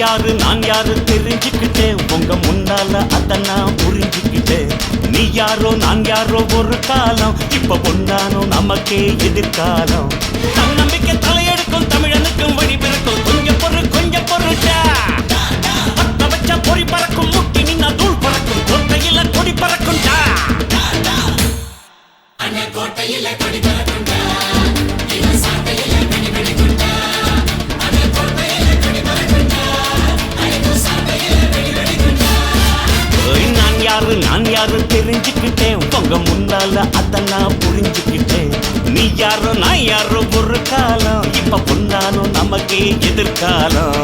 யாரு நான் யாரு தெரிஞ்சுக்கிட்டேன் உங்க முன்னால அத நான் புரிஞ்சுக்கிட்டேன். நீ யாரோ நான் யாரோ ஒரு காலம், இப்ப பொன்னானோ நமக்கே எதிர்காலம். தன்னம்பிக்கை தலையெடுக்கும் தமிழனுக்கும் வழி பிறக்கும். கொஞ்சம் பொருட்டா பத்த வச்ச பொறி பறக்கும், முட்டி நின்னா தூள் பறக்கும், கோட்டையில கொடி பறக்கும்டா. கோட்டையில கொடி பறக்கும்டா, நான் யாரு தெரிஞ்சுக்கிட்டேன் உங்க முன்னால அத நான் புரிஞ்சுக்கிட்டேன். நீ யாரோ நான் யாரோ ஒரு காலம், இப்ப பொன்னாலும் நமக்கே எதிர்காலம்.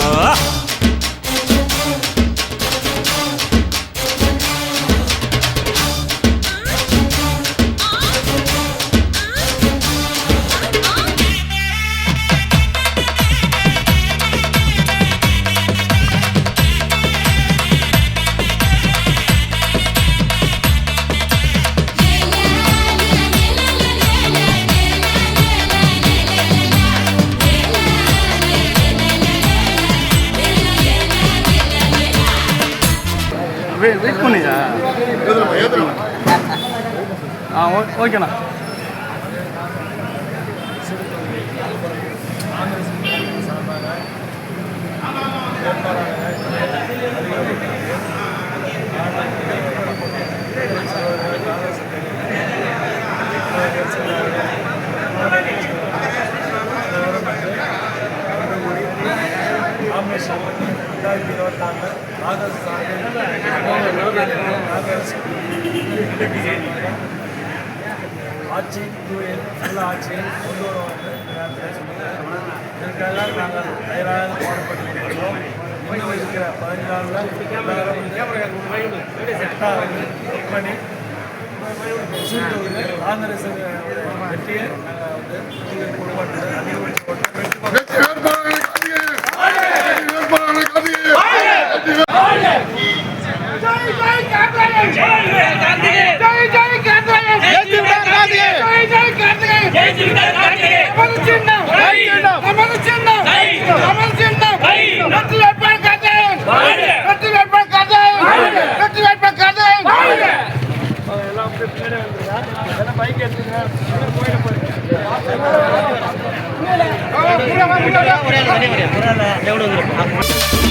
வெயிட் பண்ணியா? ஓகேண்ணா. ஆட்சி நல்ல ஆட்சியை கொண்டு வருவாங்க. இதற்காக நாங்கள் தயாராக பாடுபட்டு கொண்டிருக்கிறோம். இன்னும் இருக்கிற 14 பண்ணி காங்கிரஸ் வெற்றியை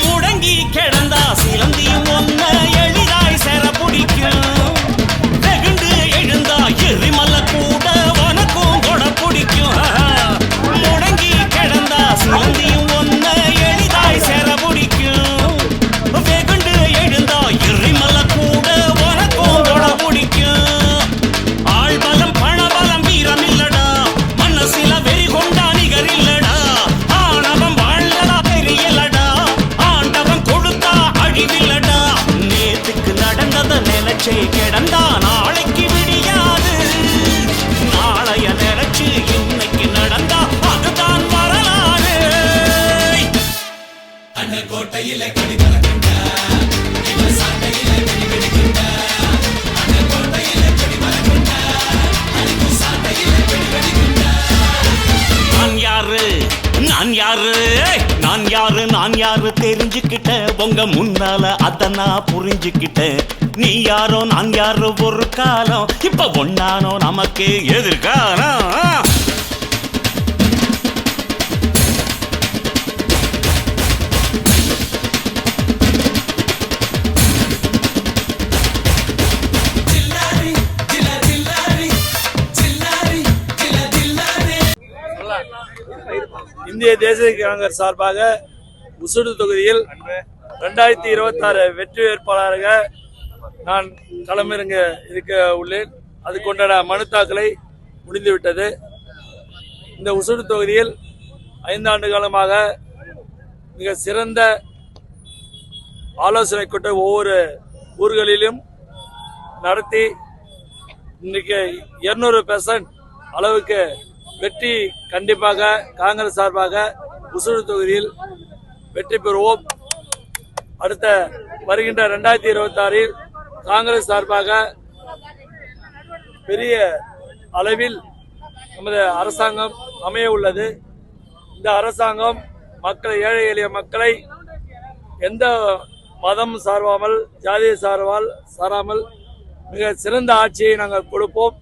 முடங்கி கிடந்தா சிலந்தியும் ஒன்ன எளிதாய் சேர பிடிக்கும். வெகுண்டு எழுந்தா எரிமலை கூட உனக்கும் கொட பிடிக்கும். முடங்கி கிடந்தா சிலந்தியும் ஒன்ன எளிதாய் சேர பிடிக்கும். வெகுண்டு எழுந்தா எரிமலை கூட உனக்கும் கொட பிடிக்கும். ஆள்பலம் பணபலம் வீரம் இல்லடா, மனசில வெறி கொண்டா நிகர் இல்லடா. ஆணவம் வாழ்ந்ததா தெரியலடா, ஆண்டவன் கொடுத்தா அழிவில்லடா. நேத்துக்கு நடந்தத நினைச்சே கிடந்தா நாளைக்கு விடியாது. நாளைய நினைச்சு இன்னைக்கு நடந்தா அதுதான் வரலாறு. அந்த கோட்டையில கடி பறக்குண்டா, இவன் சாட்டையில வெடி வெடிக்குண்டா. அந்த கோட்டையில கடி பறக்குண்டா, இவன் சாட்டையில வெடி வெடிக்குண்டா. நான் யாரு நான் யாரு நான் யாரு நான் யாரு தெரிஞ்சுக்கிட்ட உங்க முன்னால அத நான் புரிஞ்சுக்கிட்டேன். நீ யாரோ நான் யாரோ ஒரு காலம், இப்ப ஒன்னானோ நமக்கு எதிர்காலம். இந்திய தேசிய காங்கிரஸ் சார்பாக உசுடு தொகுதியில் 2026 வெற்றி வேட்பாளராக நான் களமிறங்க இருக்க உள்ளேன். அதுக்குண்டான மனு தாக்கலை முடிந்துவிட்டது. இந்த உசுடு தொகுதியில் 5 ஆண்டு காலமாக மிக சிறந்த ஆலோசனை கூட்டம் ஒவ்வொரு ஊர்களிலும் நடத்தி இன்னைக்கு 200% அளவுக்கு வெற்றி கண்டிப்பாக காங்கிரஸ் சார்பாக உசுடு தொகுதியில் வெற்றி பெறுவோம். அடுத்த வருகின்ற 2026 காங்கிரஸ் சார்பாக பெரிய அளவில் நமது அரசாங்கம் அமைய உள்ளது. இந்த அரசாங்கம் மக்களை, ஏழை எளிய மக்களை எந்த மதம் சார்பாமல் ஜாதியை சாராமல் மிக சிறந்த ஆட்சியை நாங்கள் கொடுப்போம்.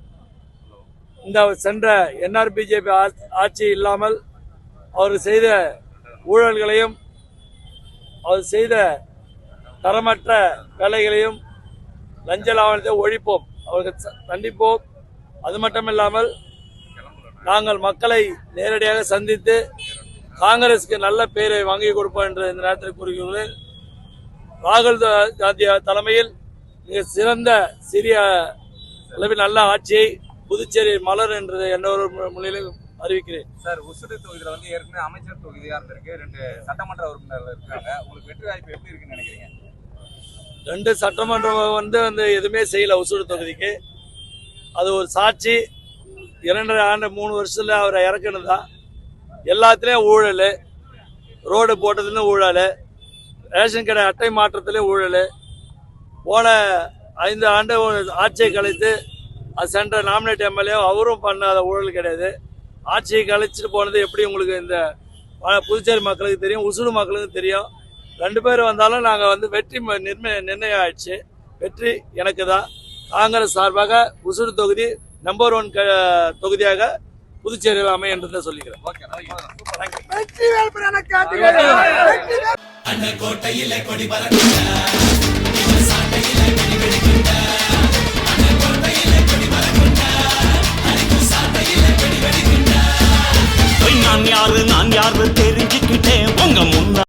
இந்த சென்ற என்ஆர் பிஜேபி ஆட்சி இல்லாமல் அவர் செய்த ஊழல்களையும் அவர் செய்த தரமற்ற வேலைகளையும் லஞ்ச லாவணத்தை ஒழிப்போம், அவர்கள் தண்டிப்போம். அது மட்டுமில்லாமல் நாங்கள் மக்களை நேரடியாக சந்தித்து காங்கிரசுக்கு நல்ல பெயரை வாங்கி கொடுப்போம் என்று இந்த நேரத்தில் கூறுகிறேன். ராகுல் காந்தி தலைமையில் மிக சிறந்த சிறிய அளவில் நல்ல ஆட்சியை புதுச்சேரி மலர் என்று என்னொரு முன்னிலையில் அறிவிக்கிறேன். சார், ஒசூர் தொகுதியில் வந்து ஏற்கனவே அமைச்சர் தொகுதியா இருந்திருக்கு, 2 சட்டமன்ற உறுப்பினர்கள் இருக்காங்க. உங்களுக்கு வெற்றி வாய்ப்பு எப்படி இருக்குன்னு நினைக்கிறீங்க? 2 சட்டமன்றம் வந்து எதுவுமே செய்யல ஒசூர் தொகுதிக்கு. அது ஒரு சாட்சி. 2.5 ஆண்டு 3 வருஷத்துல அவரை இறக்கணும் தான். எல்லாத்துலேயும் ஊழல், ரோடு போட்டதுன்னு ஊழல், ரேஷன் கடை அட்டை மாற்றத்திலே ஊழல். போன 5 ஆண்டு ஆட்சியை கழித்து அது சென்ற நாமினேட் எம்எல்ஏ அவரும் பண்ணாத ஊழல் கிடையாது. ஆட்சியை கழிச்சிட்டு போனது எப்படி உங்களுக்கு இந்த புதுச்சேரி மக்களுக்கு தெரியும், ஒசூர் மக்களுக்கு தெரியும். 2 பேர் வந்தாலும் நாங்கள் வந்து வெற்றி நிர்ணயம் ஆயிடுச்சு. வெற்றி எனக்கு தான். காங்கிரஸ் சார்பாக ஒசூர் தொகுதி நம்பர் 1 தொகுதியாக புதுச்சேரியில் அமையும் என்று சொல்லிக்கிறேன். கோட்டையில கொடி பறக்குண்டா, சாட்டையில வெடி வெடிக்குண்டா. கோட்டையில கொடி பறக்குண்டா, சாட்டையில வெடி வெடிக்குண்டா. நான் யாரு தெரிஞ்சுக்கிட்டேன் உங்க முன்ன